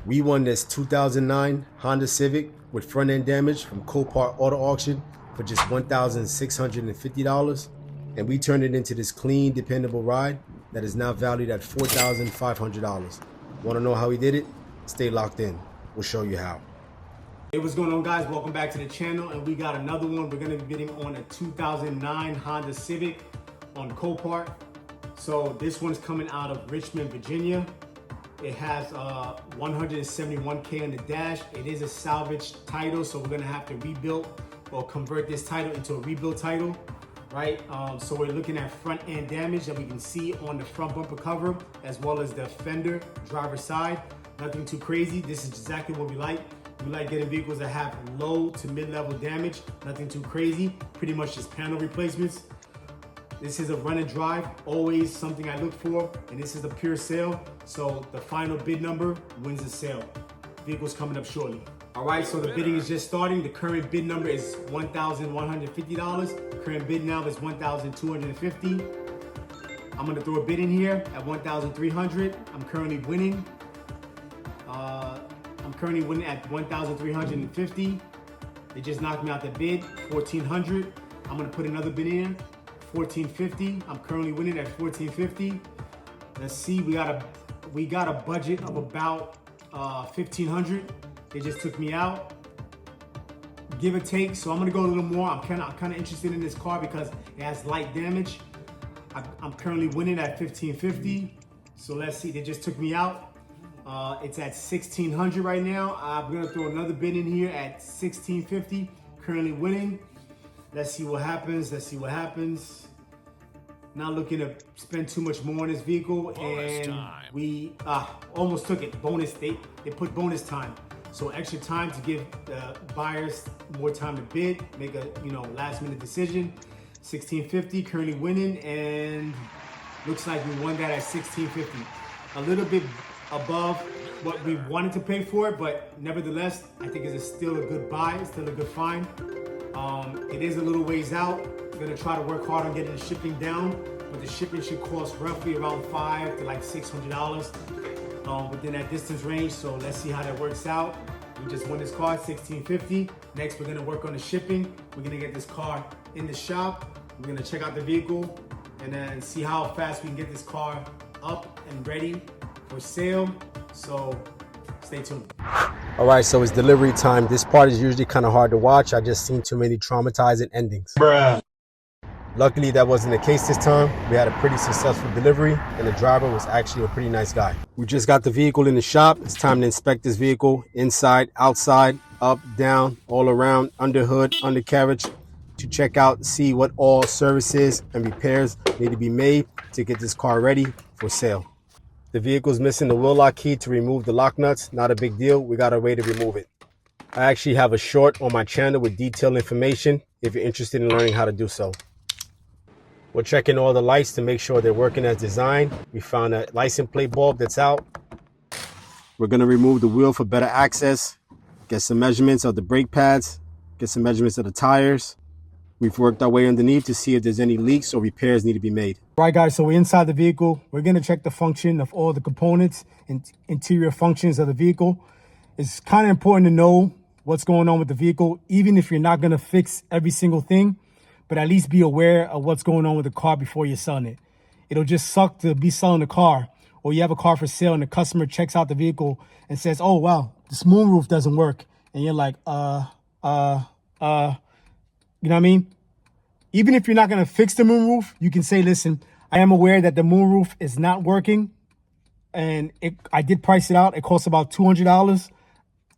We won this 2009 Honda Civic with front end damage from Copart Auto Auction for just $1,650. And we turned it into this clean, dependable ride that is now valued at $4,500. Want to know how we did it? Stay locked in. We'll show you how. Hey, what's going on, guys? Welcome back to the channel, and we got another one. We're going to be bidding on a 2009 Honda Civic on Copart. So this one's coming out of Richmond, Virginia. It has 171K on the dash. It is a salvage title, so we're gonna have to rebuild or convert this title into a rebuild title, right? So we're looking at front end damage that we can see on the front bumper cover, as well as the fender driver's side. Nothing too crazy. This is exactly what we like. We like getting vehicles that have low to mid-level damage. Nothing too crazy. Pretty much just panel replacements. This is a run and drive, always something I look for, and this is a pure sale, so the final bid number wins the sale. Vehicle's coming up shortly. All right, so the bidding is just starting. The current bid number is $1,150. Current bid now is $1,250. I'm gonna throw a bid in here at $1,300. I'm currently winning. At $1,350. They just knocked me out the bid, $1,400. I'm gonna put another bid in. $1,450. I'm currently winning at $1,450. Let's see, we got a budget of about $1,500. They just took me out, give or take. So I'm gonna go a little more. I'm kind of interested in this car because it has light damage. I'm currently winning at $1,550. So let's see, they just took me out. It's at $1,600 right now. I'm gonna throw another bid in here at $1,650. Currently winning. Let's see what happens. Not looking to spend too much more on this vehicle, and we almost took it. Bonus, they put bonus time, so extra time to give the buyers more time to bid, make a last minute decision. $1,650 currently winning, and looks like we won that at $1,650. A little bit above what we wanted to pay for it, but nevertheless, I think it's still a good buy. It's still a good find. It is a little ways out. We're gonna try to work hard on getting the shipping down, but the shipping should cost roughly around $500 to like $600 within that distance range. So let's see how that works out. We just won this car at $1,650. Next, we're gonna work on the shipping. We're gonna get this car in the shop. We're gonna check out the vehicle and then see how fast we can get this car up and ready for sale. So stay tuned. All right, so it's delivery time. This part is usually kind of hard to watch. I just seen too many traumatizing endings. Bruh. Luckily, that wasn't the case this time. We had a pretty successful delivery, and the driver was actually a pretty nice guy. We just got the vehicle in the shop. It's time to inspect this vehicle inside, outside, up, down, all around, under hood, undercarriage, to check out, see what all services and repairs need to be made to get this car ready for sale. The vehicle's missing the wheel lock key to remove the lock nuts. Not a big deal. We got a way to remove it. I actually have a short on my channel with detailed information if you're interested in learning how to do so. We're checking all the lights to make sure they're working as designed. We found a license plate bulb that's out. We're going to remove the wheel for better access, get some measurements of the brake pads, get some measurements of the tires. We've worked our way underneath to see if there's any leaks or repairs need to be made. All right, guys, so we're inside the vehicle. We're going to check the function of all the components and interior functions of the vehicle. It's kind of important to know what's going on with the vehicle, even if you're not going to fix every single thing, but at least be aware of what's going on with the car before you're selling it. It'll just suck to be selling the car, or you have a car for sale and the customer checks out the vehicle and says, oh, wow, this moonroof doesn't work. And you're like, you know what I mean? Even if you're not going to fix the moonroof, you can say, listen, I am aware that the moonroof is not working. And I did price it out. It costs about $200.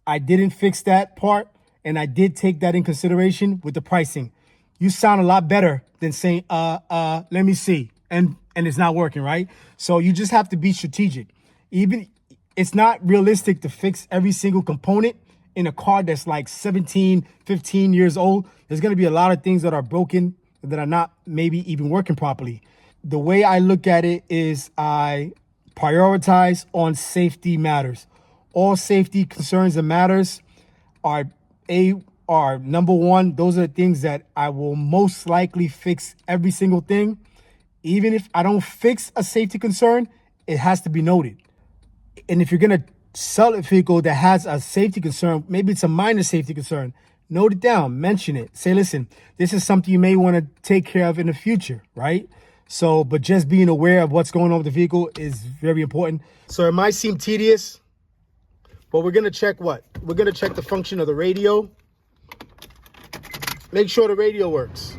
I didn't fix that part. And I did take that in consideration with the pricing. You sound a lot better than saying, let me see. And it's not working, right? So you just have to be strategic. Even it's not realistic to fix every single component in a car that's like 17, 15 years old. There's going to be a lot of things that are broken that are not maybe even working properly. The way I look at it is I prioritize on safety matters. All safety concerns and matters are number one. Those are the things that I will most likely fix every single thing. Even if I don't fix a safety concern, it has to be noted. And if you're going to sell a vehicle that has a safety concern, maybe it's a minor safety concern, note it down, mention it. Say, listen, this is something you may want to take care of in the future, right? So, but just being aware of what's going on with the vehicle is very important. So it might seem tedious, but we're going to check what? We're going to check the function of the radio. Make sure the radio works.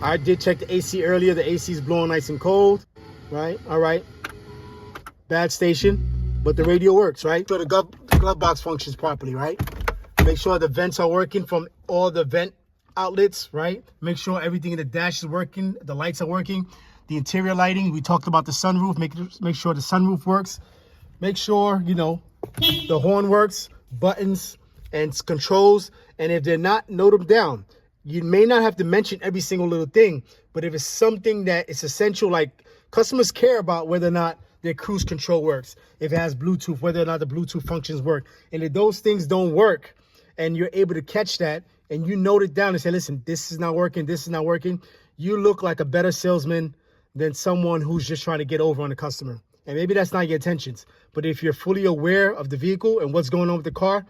I did check the AC earlier. The AC is blowing nice and cold, right? All right. Bad station, but the radio works, right? So the glove box functions properly, right? Make sure the vents are working from all the vent outlets, right? Make sure everything in the dash is working. The lights are working. The interior lighting, we talked about the sunroof. Make sure the sunroof works. Make sure, you know, the horn works, buttons and controls. And if they're not, note them down. You may not have to mention every single little thing, but if it's something that is essential, like customers care about whether or not their cruise control works, if it has Bluetooth, whether or not the Bluetooth functions work. And if those things don't work and you're able to catch that and you note it down and say, listen, this is not working, this is not working, you look like a better salesman than someone who's just trying to get over on the customer. And maybe that's not your intentions, but if you're fully aware of the vehicle and what's going on with the car,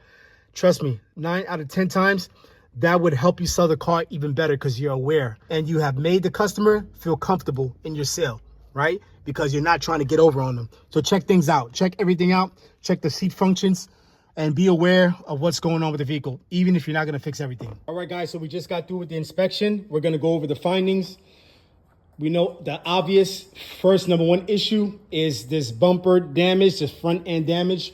trust me, 9 out of 10 times, that would help you sell the car even better because you're aware and you have made the customer feel comfortable in your sale, right? Because you're not trying to get over on them. So check things out, check everything out, check the seat functions, and be aware of what's going on with the vehicle, even if you're not gonna fix everything. All right, guys, so we just got through with the inspection. We're gonna go over the findings. We know the obvious first number one issue is this bumper damage, this front end damage.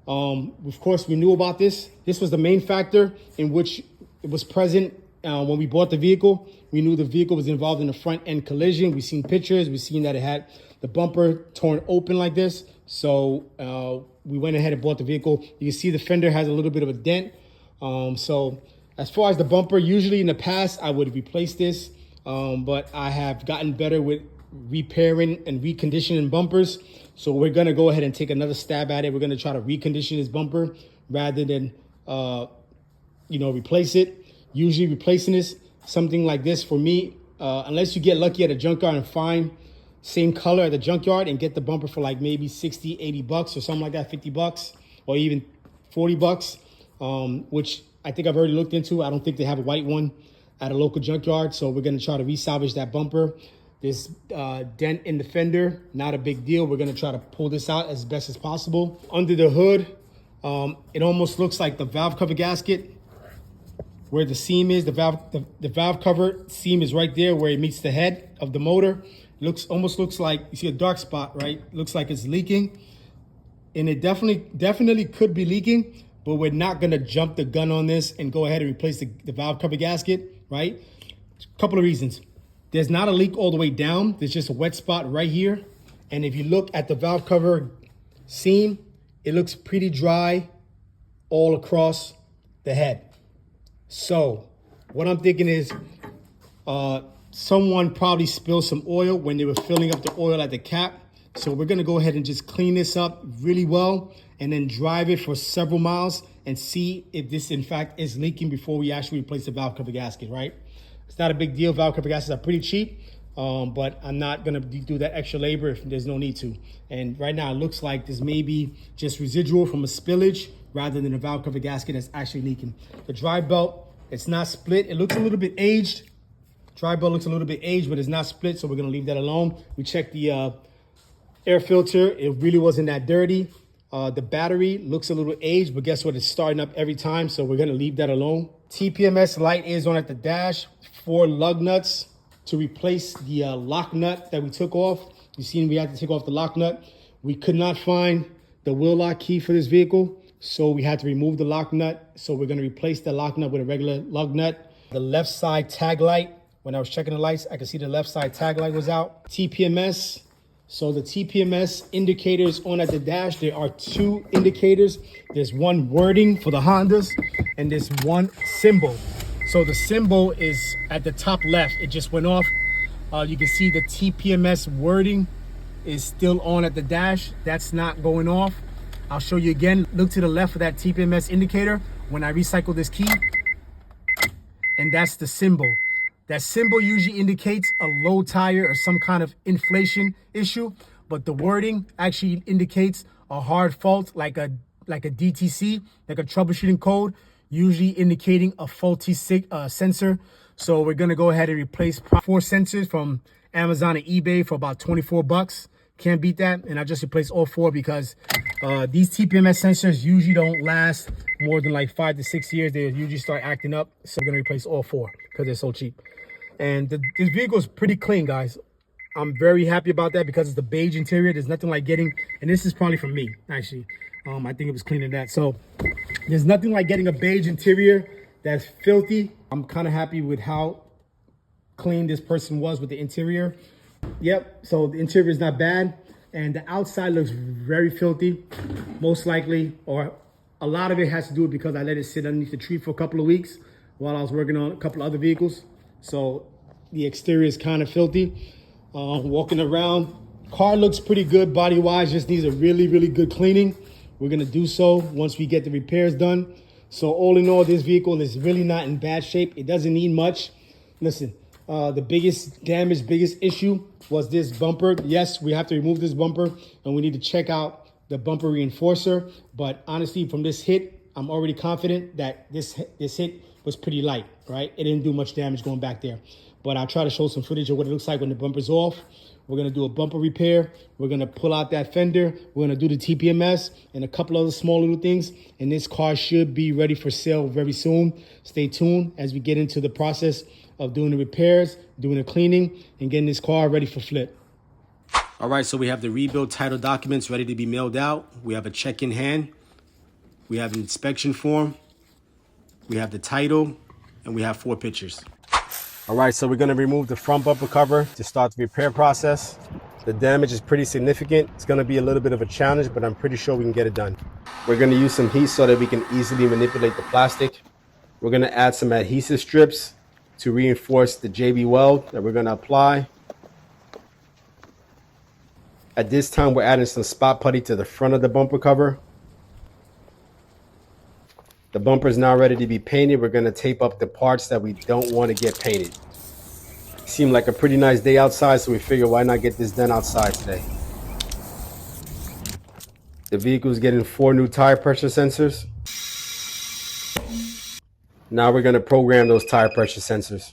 Of course, we knew about this. This was the main factor in which it was present when we bought the vehicle. We knew the vehicle was involved in a front end collision. We've seen pictures. We've seen that it had the bumper torn open like this. So we went ahead and bought the vehicle. You can see the fender has a little bit of a dent. So as far as the bumper, usually in the past, I would replace this. But I have gotten better with repairing and reconditioning bumpers. So we're going to go ahead and take another stab at it. We're going to try to recondition this bumper rather than, replace it. Usually replacing this, something like this for me, unless you get lucky at a junkyard and find same color at the junkyard and get the bumper for like maybe 60, 80 bucks or something like that, 50 bucks or even 40 bucks, which I think I've already looked into. I don't think they have a white one at a local junkyard, so we're going to try to resalvage that bumper. This dent in the fender, not a big deal. We're going to try to pull this out as best as possible. Under the hood, it almost looks like the valve cover gasket where the seam is. The valve cover seam is right there where it meets the head of the motor. Almost looks like, you see a dark spot, right? Looks like it's leaking, and it definitely could be leaking, but we're not going to jump the gun on this and go ahead and replace the valve cover gasket. Right? A couple of reasons. There's not a leak all the way down. There's just a wet spot right here. And if you look at the valve cover seam, it looks pretty dry all across the head. So what I'm thinking is someone probably spilled some oil when they were filling up the oil at the cap. So we're going to go ahead and just clean this up really well and then drive it for several miles and see if this in fact is leaking before we actually replace the valve cover gasket, right? It's not a big deal. Valve cover gaskets are pretty cheap, but I'm not gonna do that extra labor if there's no need to. And right now it looks like this may be just residual from a spillage rather than a valve cover gasket that's actually leaking. The drive belt, it's not split. It looks a little bit aged. Drive belt looks a little bit aged, but it's not split, so we're gonna leave that alone. We checked the air filter. It really wasn't that dirty. The battery looks a little aged, but guess what? It's starting up every time, so we're gonna leave that alone. TPMS light is on at the dash. 4 lug nuts to replace the lock nut that we took off. You seen we had to take off the lock nut. We could not find the wheel lock key for this vehicle, so we had to remove the lock nut. So we're gonna replace the lock nut with a regular lug nut. The left side tag light, when I was checking the lights, I could see the left side tag light was out. TPMS. So the TPMS indicators on at the dash, there are 2 indicators. There's one wording for the Hondas and there's one symbol. So the symbol is at the top left. It just went off. You can see the TPMS wording is still on at the dash. That's not going off. I'll show you again. Look to the left of that TPMS indicator when I recycle this key. And that's the symbol. That symbol usually indicates a low tire or some kind of inflation issue, but the wording actually indicates a hard fault, like a like a DTC, like a troubleshooting code, usually indicating a faulty sensor. So we're gonna go ahead and replace 4 sensors from Amazon and eBay for about 24 bucks. Can't beat that. And I just replaced all 4 because these TPMS sensors usually don't last more than like 5 to 6 years. They usually start acting up. So we're gonna replace all 4 because they're so cheap. And this vehicle is pretty clean, guys. I'm very happy about that because it's the beige interior. There's nothing like getting, and this is probably from me, actually. I think it was cleaner than that. So there's nothing like getting a beige interior that's filthy. I'm kind of happy with how clean this person was with the interior. Yep, so the interior is not bad. And the outside looks very filthy, most likely, or a lot of it has to do with because I let it sit underneath the tree for a couple of weeks while I was working on a couple of other vehicles. So the exterior is kind of filthy. Walking around, car looks pretty good body-wise, just needs a really, really good cleaning. We're gonna do so once we get the repairs done. So all in all, this vehicle is really not in bad shape. It doesn't need much. Listen, the biggest damage, biggest issue was this bumper. Yes, we have to remove this bumper and we need to check out the bumper reinforcer. But honestly, from this hit, I'm already confident that this hit was pretty light, right? It didn't do much damage going back there. But I'll try to show some footage of what it looks like when the bumper's off. We're gonna do a bumper repair. We're gonna pull out that fender. We're gonna do the TPMS and a couple other small little things. And this car should be ready for sale very soon. Stay tuned as we get into the process of doing the repairs, doing the cleaning, and getting this car ready for flip. All right, so we have the rebuild title documents ready to be mailed out. We have a check in hand. We have an inspection form. We have the title, and we have 4 pictures. All right, so we're gonna remove the front bumper cover to start the repair process. The damage is pretty significant. It's gonna be a little bit of a challenge, but I'm pretty sure we can get it done. We're gonna use some heat so that we can easily manipulate the plastic. We're gonna add some adhesive strips to reinforce the JB weld that we're gonna apply. At this time, we're adding some spot putty to the front of the bumper cover. The bumper is now ready to be painted. We're gonna tape up the parts that we don't want to get painted. Seemed like a pretty nice day outside, so we figured why not get this done outside today. The vehicle is getting 4 new tire pressure sensors. Now we're gonna program those tire pressure sensors.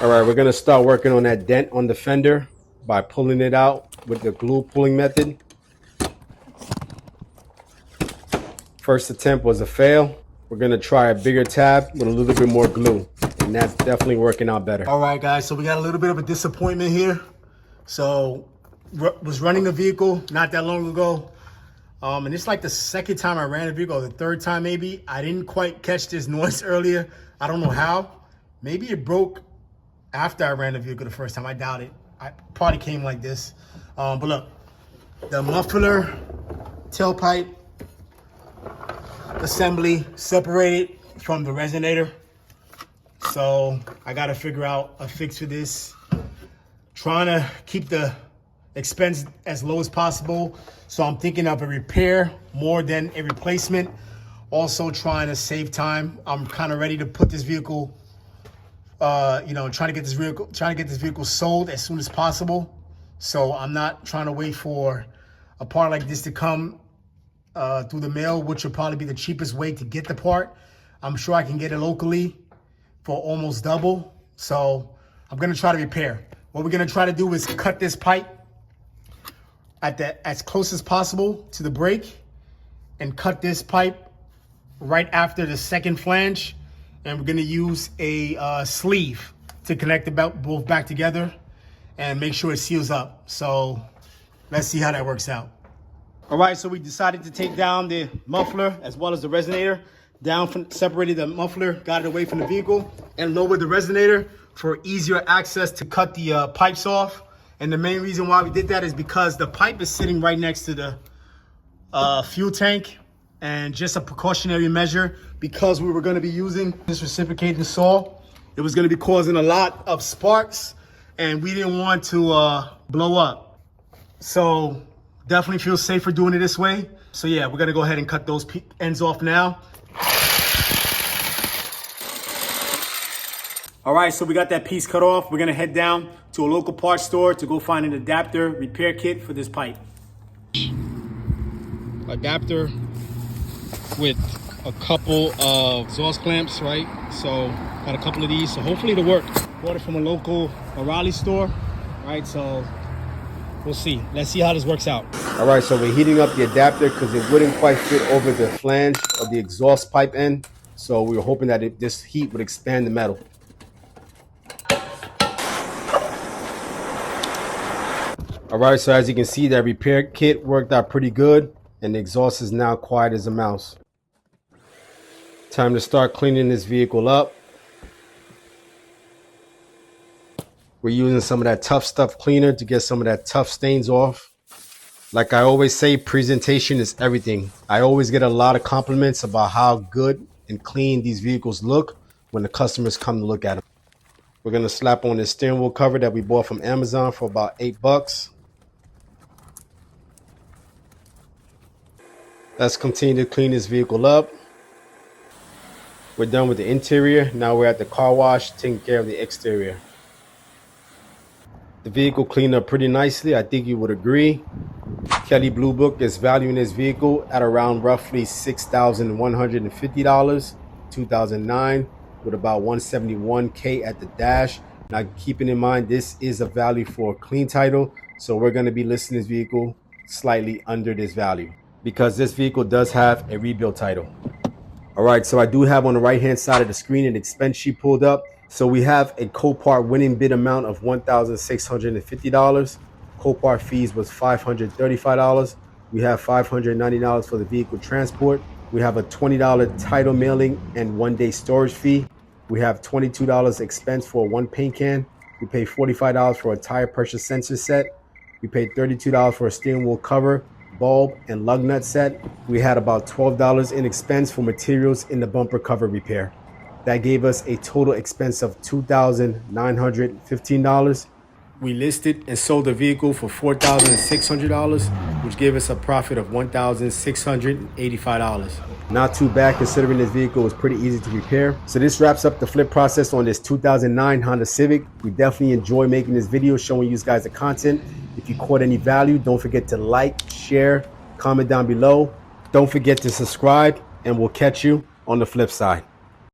All right, we're gonna start working on that dent on the fender by pulling it out with the glue pulling method. First attempt was a fail. We're gonna try a bigger tab with a little bit more glue, and that's definitely working out better. All right, guys, so we got a little bit of a disappointment here. So, was running the vehicle not that long ago, and it's like the second time I ran the vehicle, or the third time maybe. I didn't quite catch this noise earlier. I don't know how. Maybe it broke after I ran the vehicle the first time. I doubt it. I probably came like this. But look, the muffler, tailpipe, assembly separated from the resonator. So I gotta figure out a fix for this. Trying to keep the expense as low as possible. So I'm thinking of a repair more than a replacement. Also trying to save time. I'm kind of ready to put this vehicle, trying to get this vehicle sold as soon as possible. So I'm not trying to wait for a part like this to come through the mail, which would probably be the cheapest way to get the part. I'm sure I can get it locally for almost double. So I'm gonna try to repair. What we're gonna try to do is cut this pipe as close as possible to the brake, and cut this pipe right after the second flange. And we're gonna use a sleeve to connect both back together and make sure it seals up. So let's see how that works out. All right, so we decided to take down the muffler as well as the resonator. Separated the muffler, got it away from the vehicle, and lowered the resonator for easier access to cut the pipes off. And the main reason why we did that is because the pipe is sitting right next to the fuel tank, and just a precautionary measure, because we were gonna be using this reciprocating saw. It was gonna be causing a lot of sparks, and we didn't want to blow up. So definitely feel safer doing it this way. So yeah, we're gonna go ahead and cut those ends off now. All right, so we got that piece cut off. We're gonna head down to a local parts store to go find an adapter repair kit for this pipe. adapter with a couple of exhaust clamps, right? So got a couple of these, so hopefully it'll work. Bought it from a local O'Reilly store, right? So we'll see. Let's see how this works out. All right, so we're heating up the adapter because it wouldn't quite fit over the flange of the exhaust pipe end. So we were hoping that this heat would expand the metal. All right, so as you can see, that repair kit worked out pretty good, and the exhaust is now quiet as a mouse. Time to start cleaning this vehicle up. We're using some of that Tough Stuff cleaner to get some of that tough stains off. Like I always say, presentation is everything. I always get a lot of compliments about how good and clean these vehicles look when the customers come to look at them. We're gonna slap on this steering wheel cover that we bought from Amazon for about $8. Let's continue to clean this vehicle up. We're done with the interior. Now we're at the car wash, taking care of the exterior. The vehicle cleaned up pretty nicely. I think you would agree. Kelley Blue Book is valuing this vehicle at around roughly $6,150, 2009, with about $171K at the dash. Now, keeping in mind, this is a value for a clean title, so we're going to be listing this vehicle slightly under this value because this vehicle does have a rebuild title. All right, so I do have on the right-hand side of the screen an expense sheet pulled up. So we have a Copart winning bid amount of $1,650. Copart fees was $535. We have $590 for the vehicle transport. We have a $20 title mailing and 1-day storage fee. We have $22 expense for one paint can. We pay $45 for a tire pressure sensor set. We paid $32 for a steering wheel cover, bulb, and lug nut set. We had about $12 in expense for materials in the bumper cover repair. That gave us a total expense of $2,915. We listed and sold the vehicle for $4,600, which gave us a profit of $1,685. Not too bad considering this vehicle was pretty easy to repair. So this wraps up the flip process on this 2009 Honda Civic. We definitely enjoy making this video, showing you guys the content. If you caught any value, don't forget to like, share, comment down below. Don't forget to subscribe, and we'll catch you on the flip side.